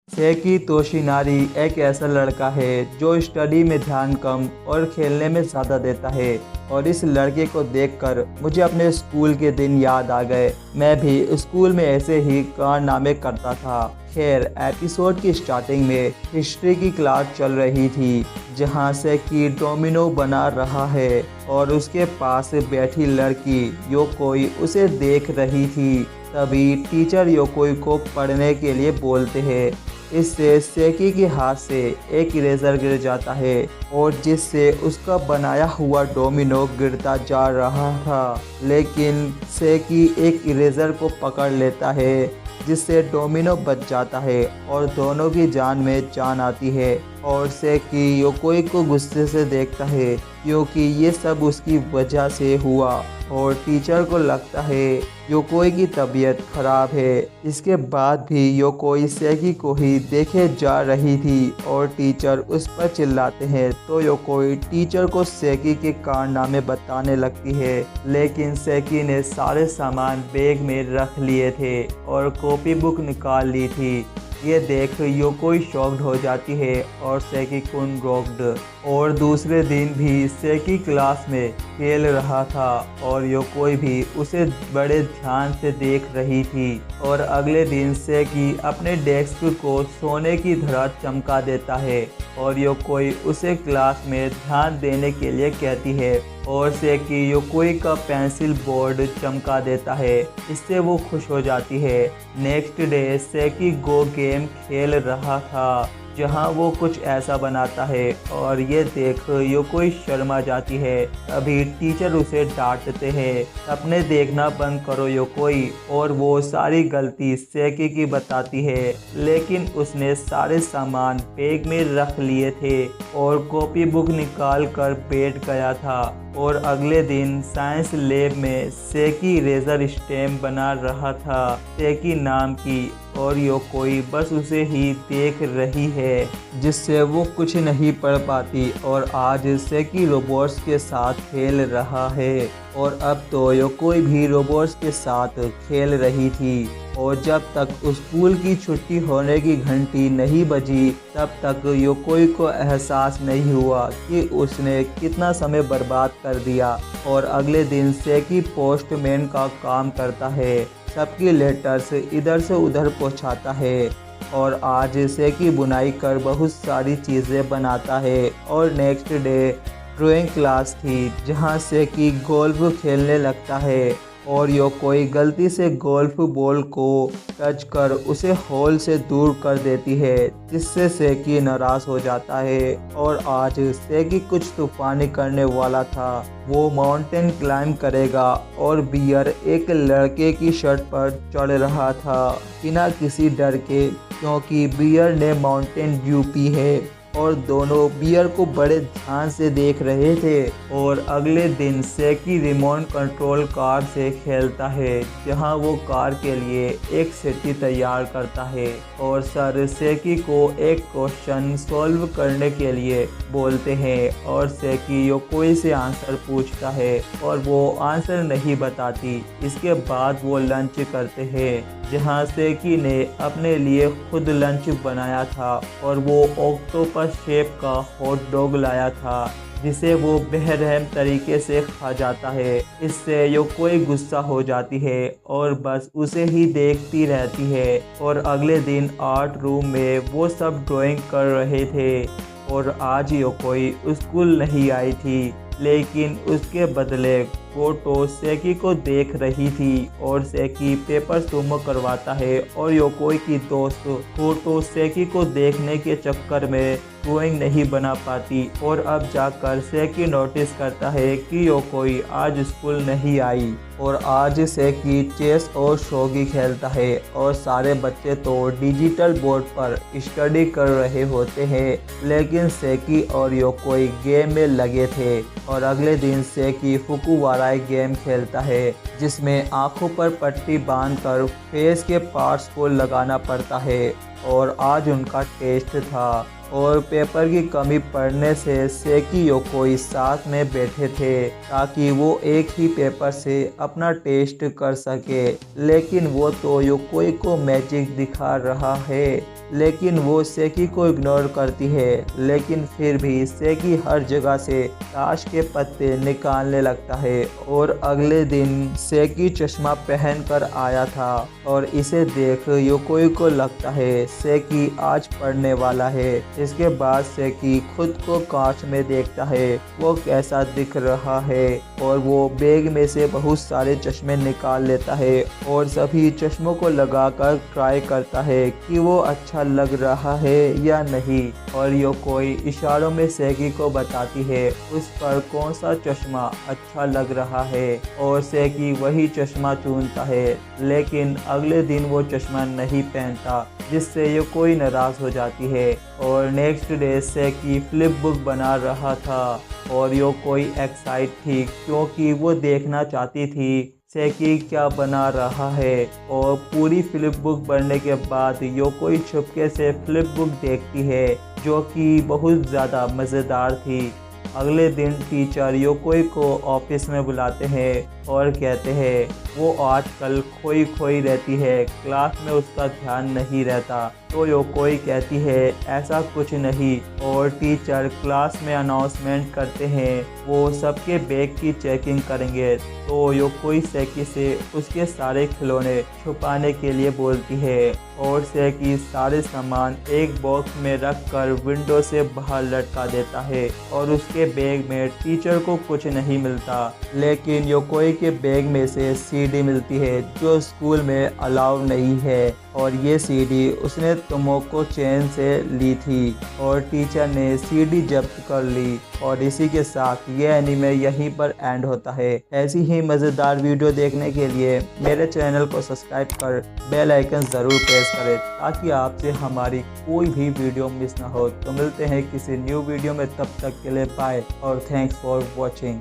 सेकी तोशिनारी एक ऐसा लड़का है जो स्टडी में ध्यान कम और खेलने में ज़्यादा देता है। और इस लड़के को देखकर मुझे अपने स्कूल के दिन याद आ गए। मैं भी स्कूल में ऐसे ही कारनामे करता था। खैर, एपिसोड की स्टार्टिंग में हिस्ट्री की क्लास चल रही थी, जहाँ सेकी डोमिनो बना रहा है और उसके पास बैठी लड़की योकोई उसे देख रही थी। तभी टीचर योकोई को पढ़ने के लिए बोलते हैं। इससे सेकी के हाथ से एक इरेजर गिर जाता है और जिससे उसका बनाया हुआ डोमिनो गिरता जा रहा था, लेकिन सेकी एक इरेजर को पकड़ लेता है जिससे डोमिनो बच जाता है और दोनों की जान में जान आती है। और सेकी योकोई को गुस्से से देखता है क्योंकि ये सब उसकी वजह से हुआ और टीचर को लगता है योकोई की तबीयत खराब है। इसके बाद भी योकोई सेकी को ही देखे जा रही थी और टीचर उस पर चिल्लाते हैं, तो योकोई टीचर को सेकी के कारनामे बताने लगती है। लेकिन सेकी ने सारे सामान बैग में रख लिए थे और कॉपी बुक निकाल ली थी। ये देख योकोई शॉक्ड हो जाती है और सेकी कुन रॉक्ड। और दूसरे दिन भी सेकी क्लास में खेल रहा था और योकोई भी उसे बड़े ध्यान से देख रही थी। और अगले दिन सेकी अपने डेस्क को सोने की तरह चमका देता है और योकोई उसे क्लास में ध्यान देने के लिए कहती है और सेकी योकोई का पेंसिल बोर्ड चमका देता है। इससे वो खुश हो जाती है। नेक्स्ट डे सेकी गो गेम खेल रहा था, जहां वो कुछ ऐसा बनाता है और ये देख योकोई शर्मा जाती है। अभी टीचर उसे डांटते हैं, अपने देखना बंद करो योकोई। और वो सारी गलती सेकी की बताती है, लेकिन उसने सारे सामान बैग में रख लिए थे और कॉपी बुक निकाल कर बैठ गया था। और अगले दिन साइंस लैब में सेकी इरेजर स्टैम्प बना रहा था सेकी नाम की, और योकोई बस उसे ही देख रही है, जिससे वो कुछ नहीं पढ़ पाती। और आज सेकी रोबोट्स के साथ खेल रहा है और अब तो योकोई भी रोबोट्स के साथ खेल रही थी। और जब तक स्कूल की छुट्टी होने की घंटी नहीं बजी, तब तक योकोई को एहसास नहीं हुआ कि उसने कितना समय बर्बाद कर दिया। और अगले दिन सेकी पोस्टमैन का काम करता है, सबकी लेटर्स इधर से उधर पहुंचाता है। और आज सेकी बुनाई कर बहुत सारी चीज़ें बनाता है। और नेक्स्ट डे ड्राइंग क्लास थी, जहां सेकी गोल्फ खेलने लगता है और योकोई गलती से गोल्फ बॉल को टच कर उसे होल से दूर कर देती है, जिससे सेकी नाराज हो जाता है। और आज सेकी कुछ तूफानी करने वाला था। वो माउंटेन क्लाइंब करेगा और बियर एक लड़के की शर्ट पर चढ़ रहा था बिना किसी डर के, क्योंकि बियर ने माउंटेन ड्यू पी है। और दोनों बियर को बड़े ध्यान से देख रहे थे। और अगले दिन सेकी रिमोट कंट्रोल कार से खेलता है, जहां वो कार के लिए एक सिटी तैयार करता है। और सर सेकी को एक क्वेश्चन सॉल्व करने के लिए बोलते हैं और सेकी योकोई से आंसर पूछता है और वो आंसर नहीं बताती। इसके बाद वो लंच करते हैं, जहां सेकी ने अपने लिए खुद लंच बनाया था और वो ऑक्टोपस शेप का हॉट डॉग लाया था, जिसे वो बेरहम तरीके से खा जाता है। इससे योकोई गुस्सा हो जाती है और बस उसे ही देखती रहती है। और अगले दिन आर्ट रूम में वो सब ड्राइंग कर रहे थे और आज योकोई स्कूल नहीं आई थी, लेकिन उसके बदले फोटो सेकी को देख रही थी। और सेकी पेपर सुमो करवाता है और योकोई की दोस्त फोटो सेकी को देखने के चक्कर में ड्राइंग नहीं बना पाती। और अब जाकर सेकी नोटिस करता है कि योकोई आज स्कूल नहीं आई। और आज सेकी चेस और शोगी खेलता है और सारे बच्चे तो डिजिटल बोर्ड पर स्टडी कर रहे होते हैं, लेकिन सेकी और योकोई गेम में लगे थे। और अगले दिन सेकी फुकुवाराई गेम खेलता है, जिसमें आंखों पर पट्टी बांधकर फेस के पार्ट्स को लगाना पड़ता है। और आज उनका टेस्ट था और पेपर की कमी पड़ने से सेकी योकोई साथ में बैठे थे ताकि वो एक ही पेपर से अपना टेस्ट कर सके। लेकिन वो तो योकोई को मैजिक दिखा रहा है, लेकिन वो सेकी को इग्नोर करती है। लेकिन फिर भी सेकी हर जगह से ताश के पत्ते निकालने लगता है और अगले दिन सेकी चश्मा पहनकर आया था और इसे देख योकोई को लगता है सेकी आज पढ़ने वाला है। इसके बाद सेकी खुद को कांच में देखता है वो कैसा दिख रहा है और वो बैग में से बहुत सारे चश्मे निकाल लेता है और सभी चश्मों को लगाकर ट्राई करता है कि वो अच्छा लग रहा है या नहीं। और योकोई इशारों में सेकी को बताती है उस पर कौन सा चश्मा अच्छा लग रहा है और सेकी वही चश्मा चुनता है। लेकिन अगले दिन वो चश्मा नहीं पहनता जिससे योकोई नाराज हो जाती है। और नेक्स्ट डे सेकी फ्लिप बुक बना रहा था और योकोई एक्साइट थी क्योंकि वो देखना चाहती थी सेकी क्या बना रहा है। और पूरी फ्लिप बुक बनने के बाद योकोई छुपके से फ्लिप बुक देखती है जो कि बहुत ज़्यादा मज़ेदार थी। अगले दिन टीचर योकोई को ऑफिस में बुलाते हैं और कहते हैं वो आजकल खोई खोई रहती है, क्लास में उसका ध्यान नहीं रहता। तो योकोई कहती है ऐसा कुछ नहीं और टीचर क्लास में अनाउंसमेंट करते हैं वो सबके बैग की चेकिंग करेंगे। तो योकोई सेकी से उसके सारे खिलौने छुपाने के लिए बोलती है और सेकी सारे सामान एक बॉक्स में रखकर विंडो से बाहर लटका देता है और उसके बैग में टीचर को कुछ नहीं मिलता। लेकिन योकोई के बैग में से सीडी मिलती है जो स्कूल में अलाउ नहीं है और ये सीडी उसने तोमोको चैन से ली थी और टीचर ने सीडी जब्त कर ली। और इसी के साथ ये एनीमे यहीं पर एंड होता है। ऐसी ही मज़ेदार वीडियो देखने के लिए मेरे चैनल को सब्सक्राइब कर बेल आइकन ज़रूर प्रेस करें ताकि आपसे हमारी कोई भी वीडियो मिस ना हो। तो मिलते हैं किसी न्यू वीडियो में, तब तक के लिए बाय और थैंक्स फॉर वॉचिंग।